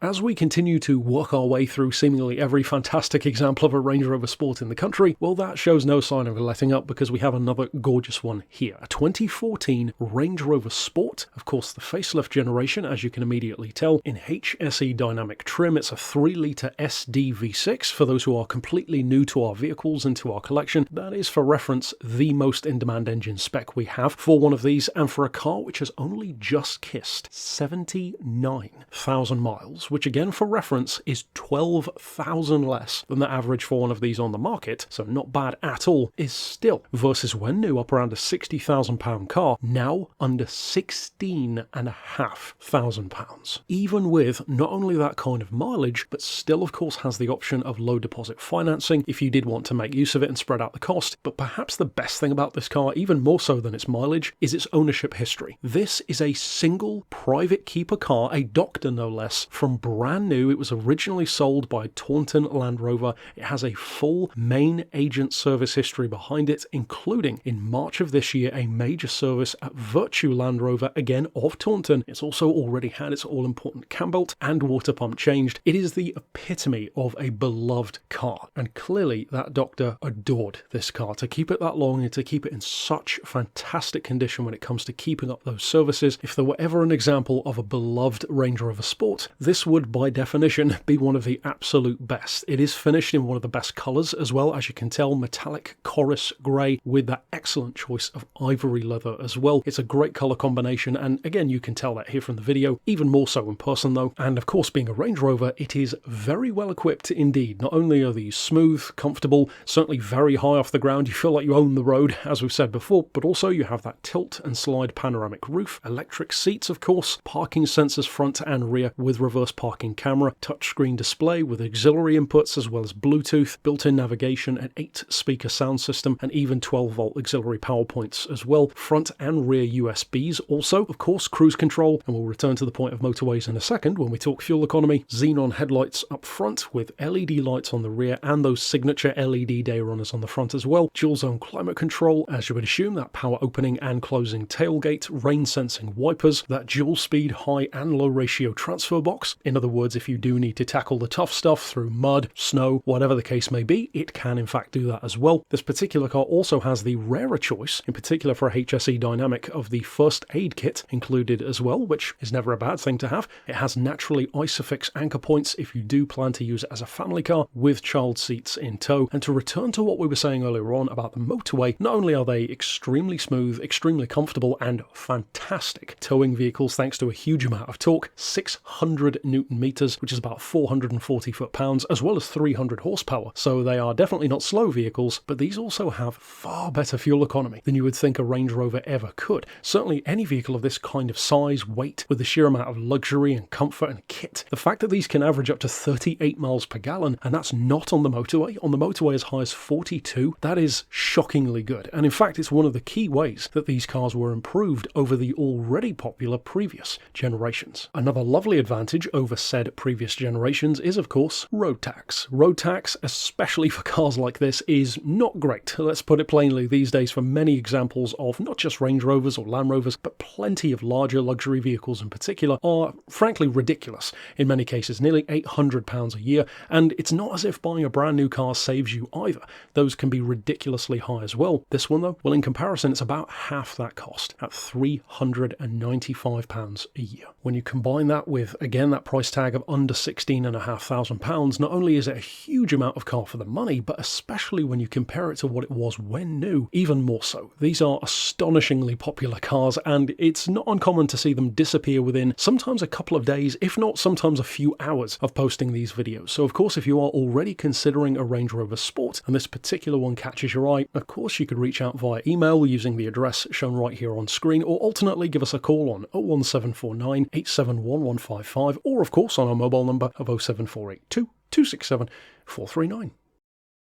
As we continue to work our way through seemingly every fantastic example of a Range Rover Sport in the country, well, that shows no sign of letting up because we have another gorgeous one here. A 2014 Range Rover Sport, of course the facelift generation, as you can immediately tell, in HSE dynamic trim. It's a 3-litre SD V6. For those who are completely new to our vehicles and to our collection, that is, for reference, the most in-demand engine spec we have for one of these, and for a car which has only just kissed 79,000 miles, which again for reference is 12,000 less than the average for one of these on the market, so not bad at all, is still, versus when new, up around a £60,000 car, now under £16,500. Even with not only that kind of mileage, but still of course has the option of low deposit financing if you did want to make use of it and spread out the cost. But perhaps the best thing about this car, even more so than its mileage, is its ownership history. This is a single private keeper car, a doctor no less, from brand new. It was originally sold by Taunton Land Rover. It has a full main agent service history behind it, including in March of this year a major service at Virtue Land Rover, again of Taunton. It's also already had its all-important cam belt and water pump changed. It is the epitome of a beloved car, and clearly that doctor adored this car. To keep it that long and to keep it in such fantastic condition when it comes to keeping up those services, if there were ever an example of a beloved Range Rover Sport, this would by definition be one of the absolute best. It is finished in one of the best colours as well, as you can tell, metallic chorus grey with that excellent choice of ivory leather as well. It's a great colour combination, and again you can tell that here from the video, even more so in person though. And of course, being a Range Rover, it is very well equipped indeed. Not only are these smooth, comfortable, certainly very high off the ground, you feel like you own the road as we've said before, but also you have that tilt and slide panoramic roof, electric seats of course, parking sensors front and rear with reverse parking camera, touchscreen display with auxiliary inputs as well as Bluetooth, built-in navigation, an 8-speaker sound system, and even 12-volt auxiliary power points as well, front and rear USBs also, of course cruise control, and we'll return to the point of motorways in a second when we talk fuel economy. Xenon headlights up front with LED lights on the rear and those signature LED day runners on the front as well, dual zone climate control, as you would assume, that power opening and closing tailgate, rain sensing wipers, that dual speed high and low ratio transfer box. In other words, if you do need to tackle the tough stuff through mud, snow, whatever the case may be, it can in fact do that as well. This particular car also has the rarer choice, in particular for a HSE Dynamic, of the first aid kit included as well, which is never a bad thing to have. It has naturally Isofix anchor points if you do plan to use it as a family car with child seats in tow. And to return to what we were saying earlier on about the motorway, not only are they extremely smooth, extremely comfortable and fantastic towing vehicles thanks to a huge amount of torque, 600 Newton meters, which is about 440 foot-pounds, as well as 300 horsepower. So they are definitely not slow vehicles, but these also have far better fuel economy than you would think a Range Rover ever could. Certainly any vehicle of this kind of size, weight, with the sheer amount of luxury and comfort and kit. The fact that these can average up to 38 miles per gallon, and that's not on the motorway as high as 42, that is shockingly good. And in fact, it's one of the key ways that these cars were improved over the already popular previous generations. Another lovely advantage over said previous generations is of course road tax. Road tax, especially for cars like this, is not great. Let's put it plainly these days for many examples of not just Range Rovers or Land Rovers, but plenty of larger luxury vehicles in particular are frankly ridiculous. In many cases, nearly £800 a year, and it's not as if buying a brand new car saves you either. Those can be ridiculously high as well. This one though, well in comparison it's about half that cost at £395 a year. When you combine that with, again, that price tag of under £16,500, not only is it a huge amount of car for the money, but especially when you compare it to what it was when new, even more so. These are astonishingly popular cars, and it's not uncommon to see them disappear within sometimes a couple of days, if not sometimes a few hours of posting these videos. So of course, if you are already considering a Range Rover Sport and this particular one catches your eye, of course you could reach out via email using the address shown right here on screen, or alternately give us a call on 01749 871155, or of course on our mobile number of 07482 267 439.